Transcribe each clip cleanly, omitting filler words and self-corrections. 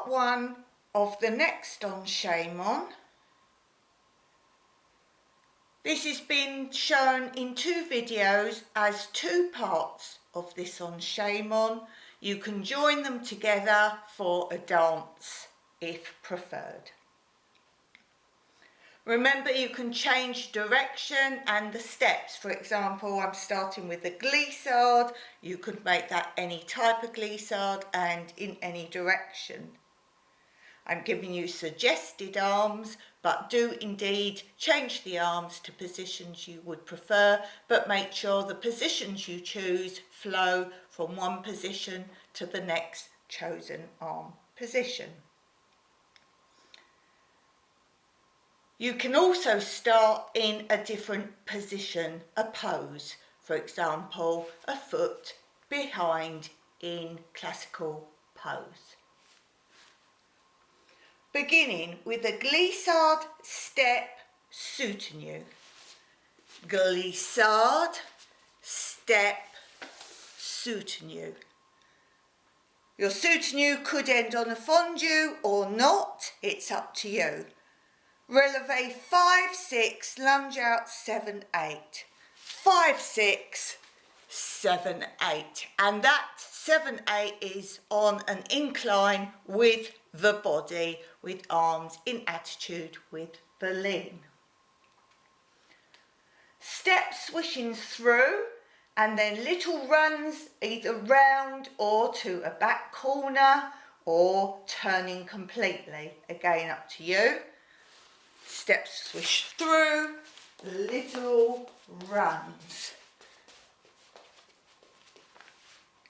part one of the next enchaînement. This has been shown in two videos as two parts of this enchaînement. You can join them together for a dance if preferred. Remember, you can change direction and the steps. For example, I'm starting with a glissade. You could make that any type of glissade and in any direction. I'm giving you suggested arms, but do indeed change the arms to positions you would prefer, but make sure the positions you choose flow from one position to the next chosen arm position. You can also start in a different position, a pose. For example, a foot behind in classical pose. Beginning with a glissade, step, soutenu. Glissade, step, soutenu. Your soutenu could end on a fondu or not, it's up to you. Releve 5-6, lunge out 7-8. 5-6, 7-8. And that 7-8 is on an incline with the body, with arms in attitude with the lean. Step swishing through and then little runs either round or to a back corner or turning completely. Again, up to you. Step swish through, little runs.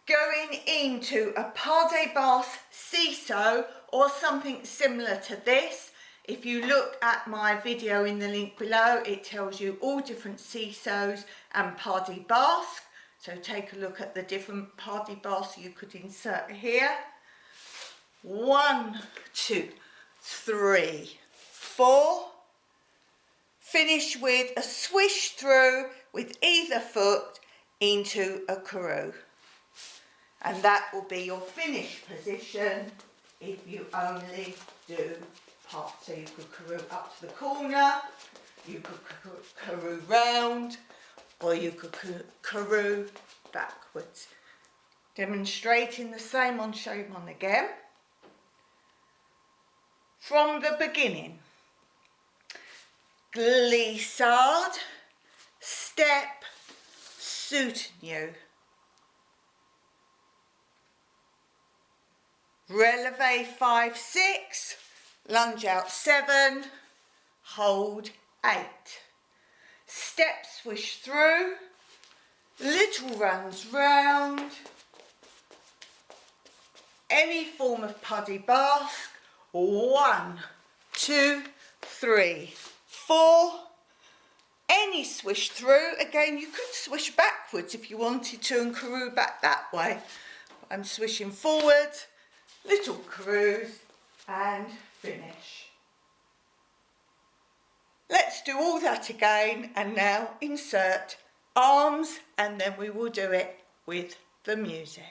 Going into a Par De Basque seesaw or something similar to this. If you look at my video in the link below, it tells you all different seesaws and Par De Basque. So take a look at the different Par De Basque you could insert here. 1, 2, 3, 4. Finish with a swish through with either foot into a karoo. And that will be your finish position if you only do part. So you could karoo up to the corner, you could karoo round, or you could karoo backwards. Demonstrating the same enchaînement again. From the beginning. Glissade, step, soutenu. Releve 5-6, lunge out 7, hold 8. Step swish through, little runs round. Any form of Par De Basque. 1, 2, 3, 4. Any swish through. Again, you could swish backwards if you wanted to and karoo back that way. I'm swishing forward, little karoos and finish. Let's do all that again and now insert arms and then we will do it with the music.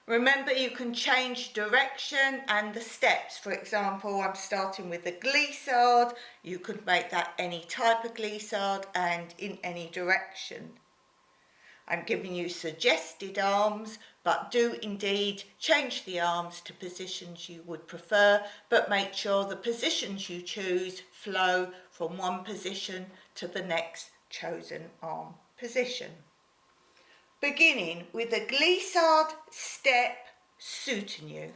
Remember, you can change direction and the steps. For example, I'm starting with a glissade. You could make that any type of glissade and in any direction. I'm giving you suggested arms, but do indeed change the arms to positions you would prefer, but make sure the positions you choose flow from one position to the next chosen arm position. Beginning with a glissade, step, soutenu.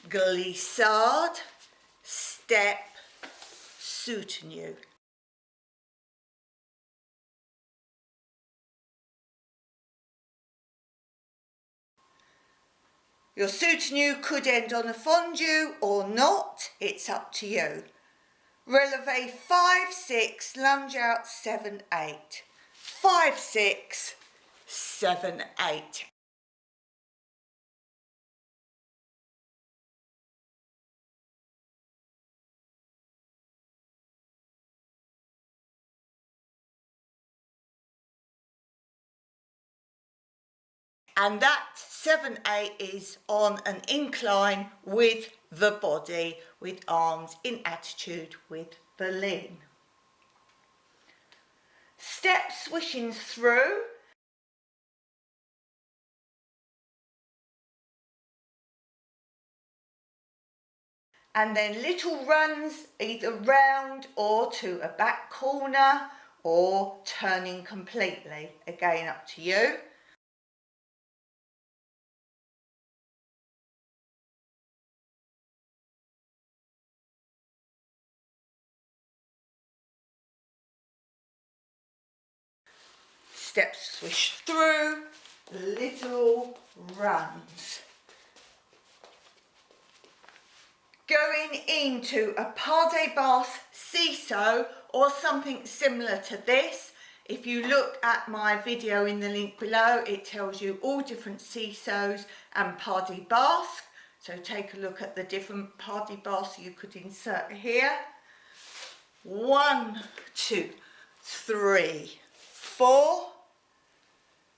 Glissade, step, soutenu. Your soutenu could end on a fondu or not, it's up to you. Releve 5-6, lunge out 7-8. 5-6, 7-8. and that 7/8 is on an incline with the body, with arms in attitude with the lean. Step swishing through. And then little runs either round or to a back corner or turning completely, again up to you. Step swish through, little runs. Going into a Par De Basque seesaw or something similar to this. If you look at my video in the link below, it tells you all different seesaws and Par De Basque. So take a look at the different Par De Basque you could insert here. 1, 2, 3, 4.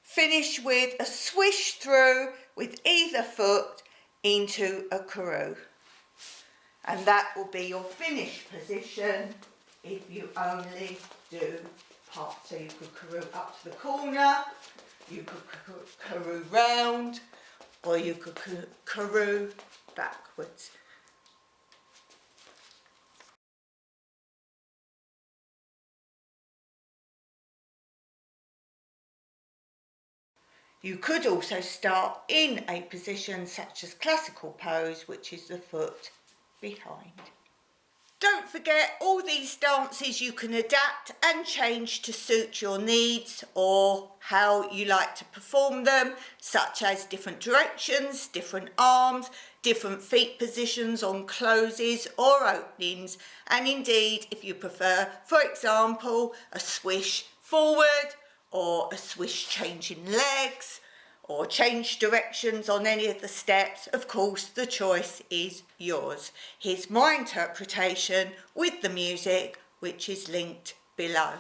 Finish with a swish through with either foot into a karoo. And that will be your finish position if you only do part. So you could karoo up to the corner, you could karoo round, or you could karoo backwards. You could also start in a position such as classical pose, which is the foot behind. Don't forget, all these dances you can adapt and change to suit your needs or how you like to perform them, such as different directions, different arms, different feet positions on closes or openings, and indeed, if you prefer, for example, a swish forward or a swish changing legs, or change directions on any of the steps. Of course, the choice is yours. Here's my interpretation with the music, which is linked below.